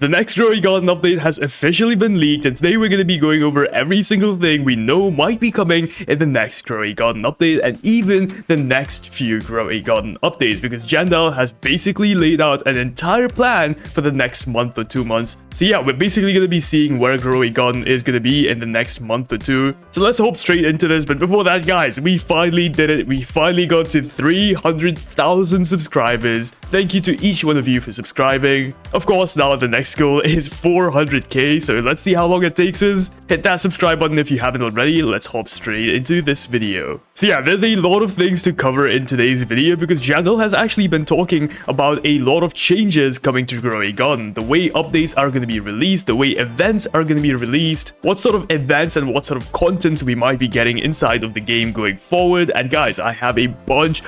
The next Growy Garden update has officially been leaked, and today we're going to be going over every single thing we know might be coming in the next Growy Garden update, and even the next few Growy Garden updates, because Jandal has basically laid out an entire plan for the next month or 2 months. So yeah, we're basically going to be seeing where Growy Garden is going to be in the next month or two. So let's hop straight into this, but before that, guys, we finally did it. We finally got to 300,000 subscribers. Thank you to each one of you for subscribing. Of course, now the next goal is 400k, so let's see how long it takes us. Hit that subscribe button if you haven't already. Let's hop straight into this video. So yeah, there's a lot of things to cover in today's video because Jandal has actually been talking about a lot of changes coming to Growy Garden. The way updates are going to be released, the way events are going to be released, what sort of events and what sort of content we might be getting inside of the game going forward. And guys, I have a bunch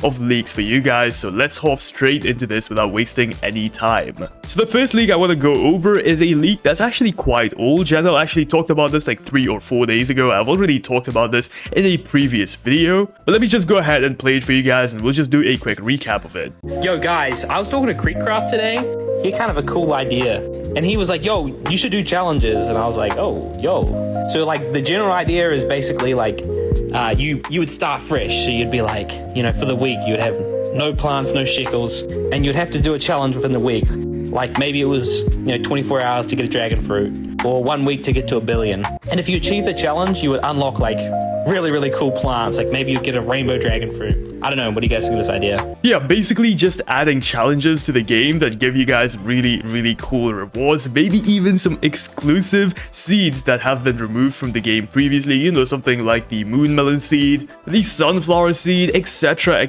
of leaks for you guys, so let's hop straight into this without wasting any time. So the first leak I want to go over is a leak that's actually quite old. Jandal actually talked about this like 3 or 4 days ago. I've already talked about this in a previous video, but let me just go ahead and play it for you guys, and we'll just do a quick recap of it. Yo guys, I was talking to Creekcraft today. He had kind of a cool idea, and he was like, yo, you should do challenges. And I was like, oh, yo. So like the general idea is basically like you would start fresh. So you'd be like, you know, for the week you would have no plants, no shekels, and you'd have to do a challenge within the week. Like maybe it was, 24 hours to get a dragon fruit, or 1 week to get to 1 billion. And if you achieve the challenge, you would unlock like really cool plants. Like maybe you get a rainbow dragon fruit. I don't know, what do you guys think of this idea? Yeah, basically just adding challenges to the game that give you guys really cool rewards, maybe even some exclusive seeds that have been removed from the game previously, something like the moon melon seed, the sunflower seed, etc,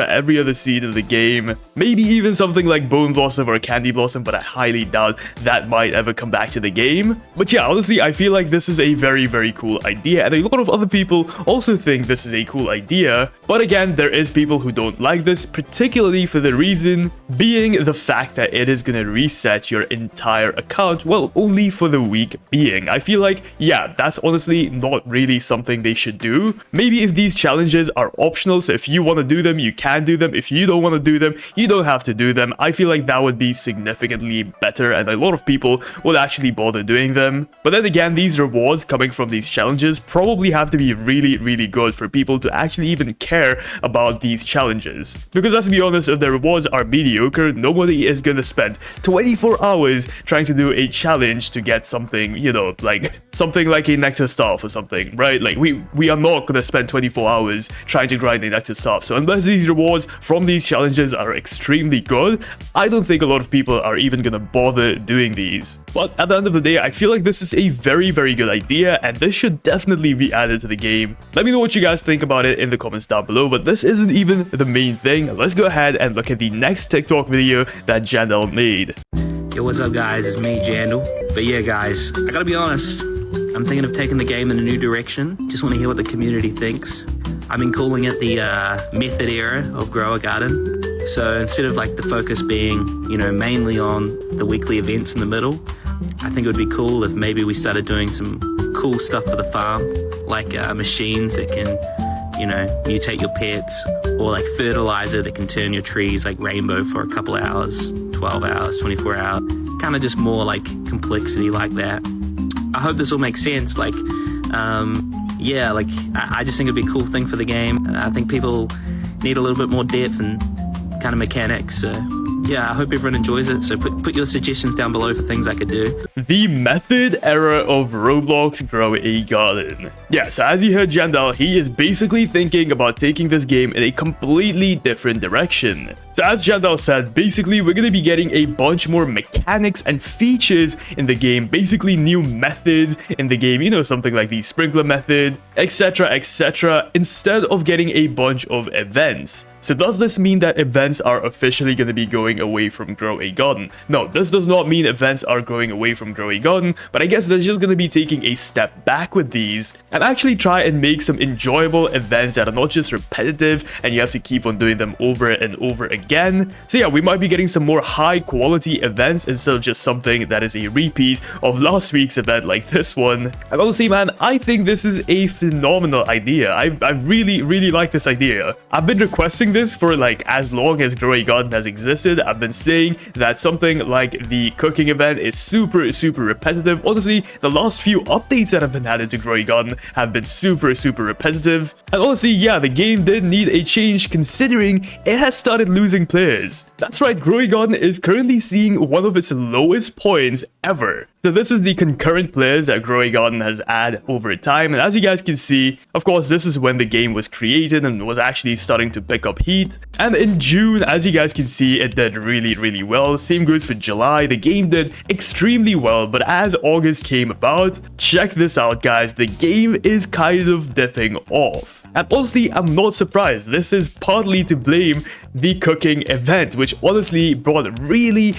every other seed in the game, maybe even something like bone blossom or candy blossom, but I highly doubt that might ever come back to the game. But yeah, honestly, I feel like this is a very cool idea, and a lot of other people also think this is a cool idea, but again, there is people who don't like this, particularly for the reason being the fact that it is going to reset your entire account, well, only for the week being. I feel like, yeah, that's honestly not really something they should do. Maybe if these challenges are optional, so if you want to do them, you can do them. If you don't want to do them, you don't have to do them. I feel like that would be significantly better, and a lot of people would actually bother doing them. But then again, these rewards coming from these challenges probably have to be really good for people to actually even care about these challenges, because let's be honest, if the rewards are mediocre, nobody is gonna spend 24 hours trying to do a challenge to get something, like something like a nectar staff or something, right? Like we are not gonna spend 24 hours trying to grind a nectar staff. So unless these rewards from these challenges are extremely good, I don't think a lot of people are even gonna bother doing these. But at the end of the day, I feel like this is a very good idea, and this should definitely be added to the game. Let me know what you guys think about it in the comments down below, but this isn't even the main thing. Let's go ahead and look at the next TikTok video that Jandal made. Yo, what's up guys, it's me, Jandal. But yeah guys, I gotta be honest, I'm thinking of taking the game in a new direction. Just want to hear what the community thinks. I've been calling it the method era of Growy Garden. So instead of like the focus being, mainly on the weekly events in the middle, I think it would be cool if maybe we started doing some cool stuff for the farm, like machines that can, mutate your pets, or like fertilizer that can turn your trees like rainbow for a couple hours, 12 hours, 24 hours, kind of just more like complexity like that. I hope this all makes sense. Like, yeah, like I just think it'd be a cool thing for the game. I think people need a little bit more depth and kind of mechanics. So yeah, I hope everyone enjoys it. So put your suggestions down below for things I could do. The method era of Roblox Growy Garden. Yeah, so as you heard Jandal, he is basically thinking about taking this game in a completely different direction. So as Jandal said, basically we're going to be getting a bunch more mechanics and features in the game, basically new methods in the game, something like the sprinkler method, etc, instead of getting a bunch of events. So does this mean that events are officially going to be going away from Growy Garden? No, this does not mean events are going away from Growy Garden, but I guess they're just going to be taking a step back with these and actually try and make some enjoyable events that are not just repetitive and you have to keep on doing them over and over again. So yeah, we might be getting some more high quality events instead of just something that is a repeat of last week's event like this one. And honestly, man, I think this is a phenomenal idea. I really like this idea. I've been requesting this for like as long as Growy Garden has existed. I've been saying that something like the cooking event is super repetitive. Honestly, the last few updates that have been added to Growy Garden have been super repetitive. And honestly, yeah, the game did need a change considering it has started losing players. That's right, Growy Garden is currently seeing one of its lowest points ever. So this is the concurrent players that Growy Garden has had over time, and as you guys can see, of course, this is when the game was created and was actually starting to pick up heat. And in June, as you guys can see, it did really well. Same goes for July. The game did extremely well, but as August came about, check this out, guys, the game is kind of dipping off. And honestly, I'm not surprised. This is partly to blame the cooking event, which honestly brought really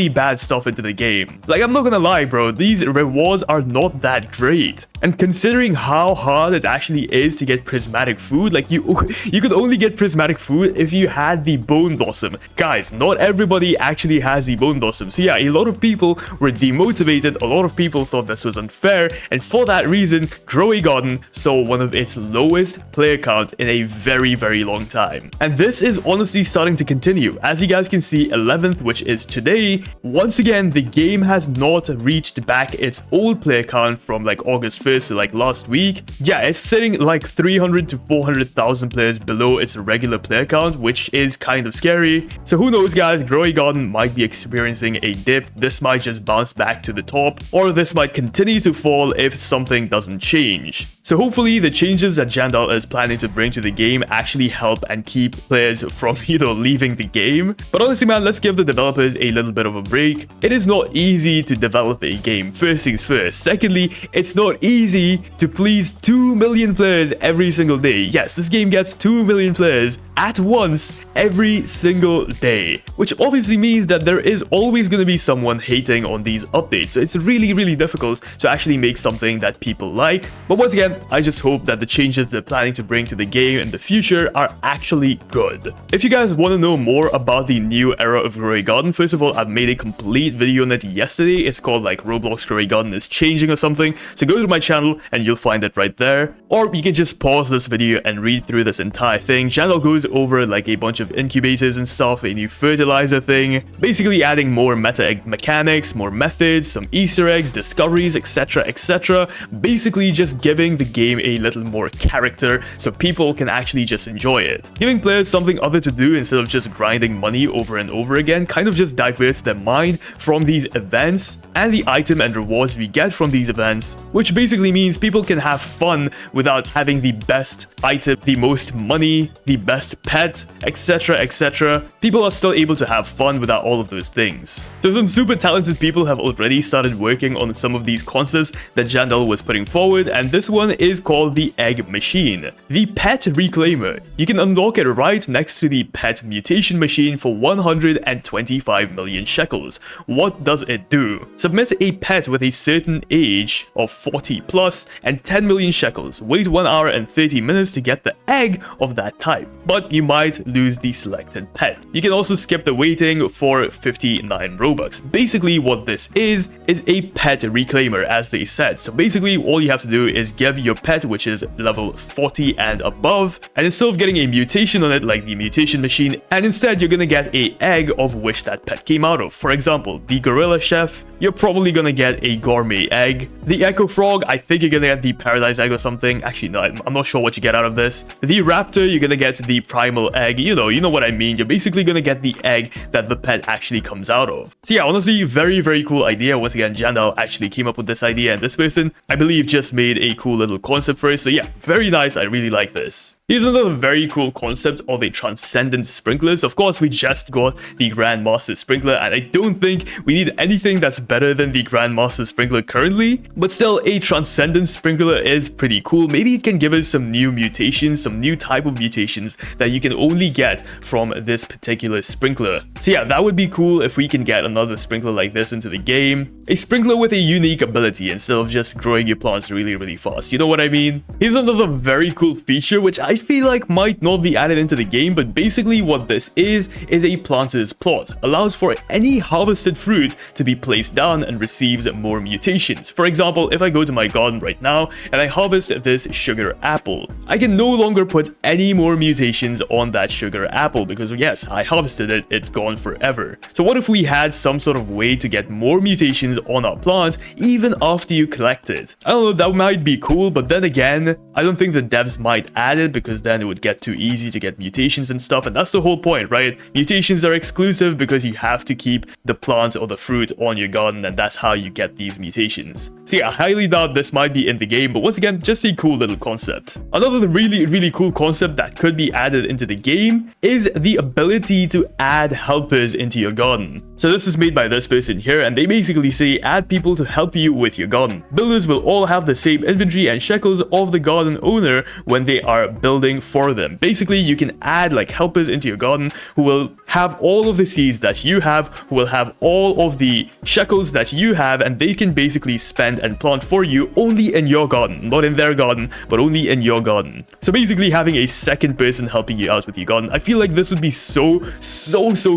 bad stuff into the game. Like, I'm not gonna lie, bro, these rewards are not that great. And considering how hard it actually is to get prismatic food, like you could only get prismatic food if you had the bone blossom. Guys, not everybody actually has the bone blossom. So yeah, a lot of people were demotivated. A lot of people thought this was unfair. And for that reason, Growy Garden saw one of its lowest player count in a very long time. And this is honestly starting to continue. As you guys can see, 11th, which is today, once again, the game has not reached back its old player count from like August 1st to like last week. Yeah, it's sitting like 300 to 400,000 players below its regular player count, which is kind of scary. So who knows, guys, Growy Garden might be experiencing a dip. This might just bounce back to the top, or this might continue to fall if something doesn't change. So hopefully the changes that Jandal is planning to bring to the game actually help and keep players from, leaving the game. But honestly, man, let's give the developers a little bit of a break. It is not easy to develop a game, first things first. Secondly, it's not easy to please 2 million players every single day. Yes, this game gets 2 million players at once every single day, which obviously means that there is always going to be someone hating on these updates. So it's really difficult to actually make something that people like. But once again, I just hope that the changes they're planning to bring to the game in the future are actually good. If you guys want to know more about the new era of Growy Garden, first of all, I've made a complete video on it yesterday. It's called like Roblox Growy Garden is changing or something. So go to my channel and you'll find it right there. Or you can just pause this video and read through this entire thing. Channel goes over like a bunch of incubators and stuff, a new fertilizer thing, basically adding more meta mechanics, more methods, some Easter eggs, discoveries, etc. Basically just giving the game a little more character so people can actually just enjoy it. Giving players something other to do instead of just grinding money over and over again kind of just diverts their mind from these events and the item and rewards we get from these events, which basically means people can have fun without having the best item, the most money, the best pet, etc. People are still able to have fun without all of those things. So some super talented people have already started working on some of these concepts that Jandal was putting forward, and this one is called the Egg Machine, the Pet Reclaimer. You can unlock it right next to the Pet Mutation Machine for 125 million shekels. What does it do? Submit a pet with a certain age of 40 plus and 10 million shekels. Wait 1 hour and 30 minutes to get the egg of that type, but you might lose the selected pet. You can also skip the waiting for 59 Robux. Basically what this is a pet reclaimer, as they said. So basically all you have to do is give your pet, which is level 40 and above, and instead of getting a mutation on it like the mutation machine, and instead you're gonna get a egg of which that pet came out of. For example, the gorilla chef, you're probably gonna get a gourmet egg. The echo frog, I think you're gonna get the paradise egg or something. Actually, no, I'm not sure what you get out of this. The raptor, you're gonna get the primal egg. You know what I mean. You're basically gonna get the egg that the pet actually comes out of. So yeah, honestly, very cool idea. Once again, Jandal actually came up with this idea, and this person, I believe, just made a cool little concept for it. So yeah, very nice. I really like this. Here's another very cool concept of a transcendent sprinkler. So of course, we just got the Grandmaster Sprinkler, and I don't think we need anything that's better than the Grandmaster Sprinkler currently. But still, a transcendent sprinkler is pretty cool. Maybe it can give us some new mutations, some new type of mutations that you can only get from this particular sprinkler. So yeah, that would be cool if we can get another sprinkler like this into the game. A sprinkler with a unique ability instead of just growing your plants really fast. you know what I mean? Here's another very cool feature which I feel like might not be added into the game, but basically what this is a planter's plot. Allows for any harvested fruit to be placed down and receives more mutations. For example, if I go to my garden right now and I harvest this sugar apple, I can no longer put any more mutations on that sugar apple because yes, I harvested it, it's gone forever. So what if we had some sort of way to get more mutations on our plant even after you collect it? I don't know, that might be cool, but then again, I don't think the devs might add it because then it would get too easy to get mutations and stuff, and that's the whole point, right? Mutations are exclusive because you have to keep the plant or the fruit on your garden, and that's how you get these mutations. So yeah, I highly doubt this might be in the game, but once again, just a cool little concept. Another really cool concept that could be added into the game is the ability to add helpers into your garden. So this is made by this person here, and they basically say add people to help you with your garden. Builders will all have the same inventory and shekels of the garden owner when they are building for them. Basically, you can add like helpers into your garden who will have all of the seeds that you have, who will have all of the shekels that you have, and they can basically spend and plant for you only in your garden, not in their garden, but only in your garden. So basically having a second person helping you out with your garden, I feel like this would be so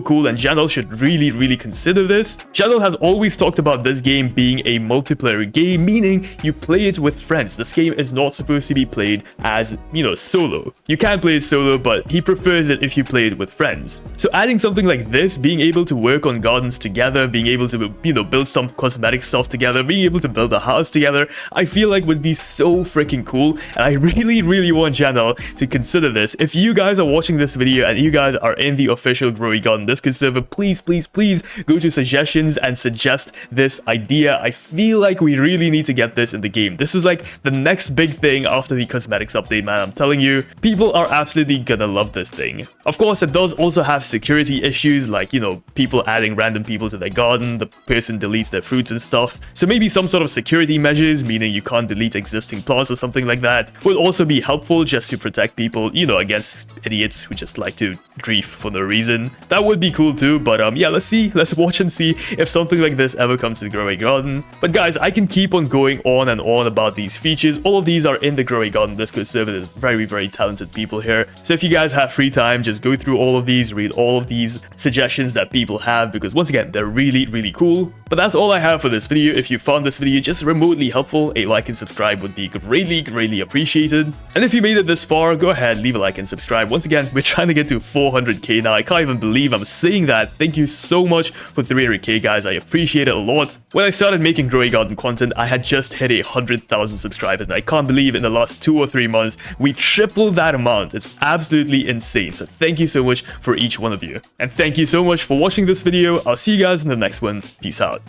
cool, and Channel should really consider this. Channel has always talked about this game being a multiplayer game, meaning you play it with friends. This game is not supposed to be played as, you know, solo. You can play it solo, but he prefers it if you play it with friends. So adding something like this, being able to work on gardens together, being able to, you know, build some cosmetic stuff together, being able to build a house together, I feel like would be so freaking cool, and I really want Channel to consider this. If you guys are watching this video and you guys are in the official Growy Garden Discord server, please go to suggestions and suggest this idea. I feel like we really need to get this in the game. This is like the next big thing after the cosmetics update, man. I'm telling you, people are absolutely gonna love this thing. Of course, it does also have security issues, like, you know, people adding random people to their garden, the person deletes their fruits and stuff. So maybe some sort of security measures, meaning you can't delete existing plants or something like that, would also be helpful just to protect people, you know, against idiots who just like to grief for no reason. That would be cool too, but yeah, let's watch and see if something like this ever comes to the Growy Garden. But guys, I can keep on going on and on about these features. All of these are in the Growy Garden Discord server. There's very talented people here. So if you guys have free time, just go through all of these, read all of these suggestions that people have, because once again, they're really cool. But that's all I have for this video. If you found this video just remotely helpful, a like and subscribe would be greatly appreciated. And if you made it this far, go ahead, leave a like and subscribe. Once again, we're trying to get to 400k now. I can't even believe I'm saying that. Thank you so much for 300k, guys. I appreciate it a lot. When I started making Growy Garden content, I had just hit 100,000 subscribers, and I can't believe in the last 2 or 3 months, we tripled that amount. It's absolutely insane. So thank you so much for each one of you. And thank you so much for watching this video. I'll see you guys in the next one. Peace out.